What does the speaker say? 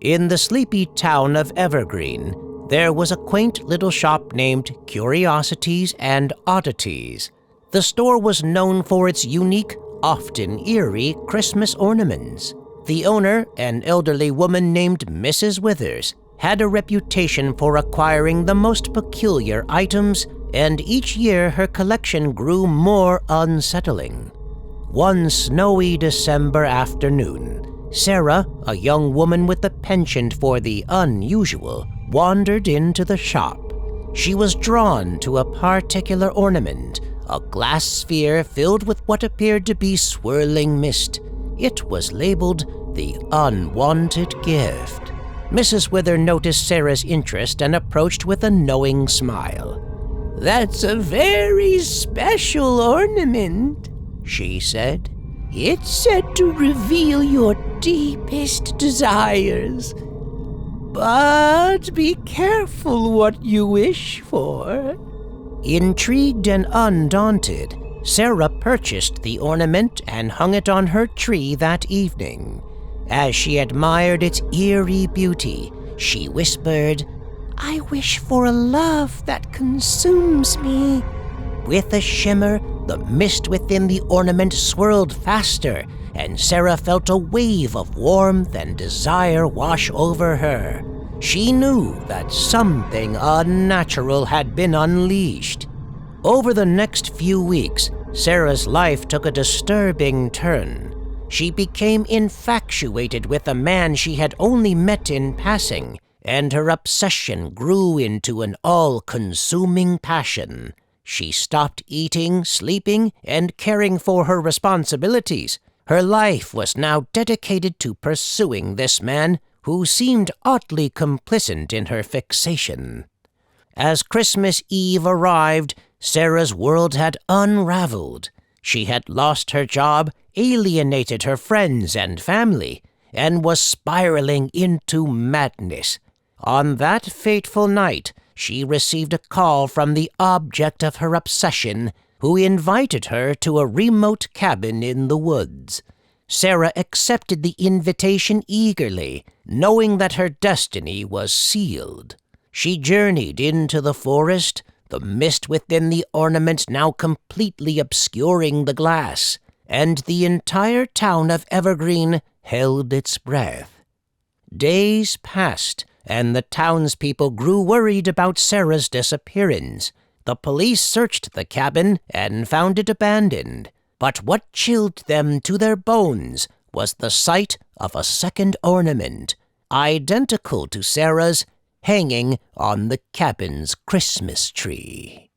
In the sleepy town of Evergreen, there was a quaint little shop named Curiosities and Oddities. The store was known for its unique, often eerie, Christmas ornaments. The owner, an elderly woman named Mrs. Withers, had a reputation for acquiring the most peculiar items, and each year her collection grew more unsettling. One snowy December afternoon, Sarah, a young woman with a penchant for the unusual, wandered into the shop. She was drawn to a particular ornament, a glass sphere filled with what appeared to be swirling mist. It was labeled the Unwanted Gift. Mrs. Wither noticed Sarah's interest and approached with a knowing smile. "That's a very special ornament," she said. "It's said to reveal your deepest desires. But be careful what you wish for." Intrigued and undaunted, Sarah purchased the ornament and hung it on her tree that evening. As she admired its eerie beauty, she whispered, "I wish for a love that consumes me." With a shimmer, the mist within the ornament swirled faster, and Sarah felt a wave of warmth and desire wash over her. She knew that something unnatural had been unleashed. Over the next few weeks, Sarah's life took a disturbing turn. She became infatuated with a man she had only met in passing, and her obsession grew into an all-consuming passion. She stopped eating, sleeping, and caring for her responsibilities. Her life was now dedicated to pursuing this man, who seemed oddly complicit in her fixation. As Christmas Eve arrived, Sarah's world had unraveled. She had lost her job, alienated her friends and family, and was spiraling into madness. On that fateful night, she received a call from the object of her obsession, who invited her to a remote cabin in the woods. Sarah accepted the invitation eagerly, knowing that her destiny was sealed. She journeyed into the forest, the mist within the ornament now completely obscuring the glass, and the entire town of Evergreen held its breath. Days passed, and the townspeople grew worried about Sarah's disappearance. The police searched the cabin and found it abandoned. But what chilled them to their bones was the sight of a second ornament, identical to Sarah's, hanging on the cabin's Christmas tree.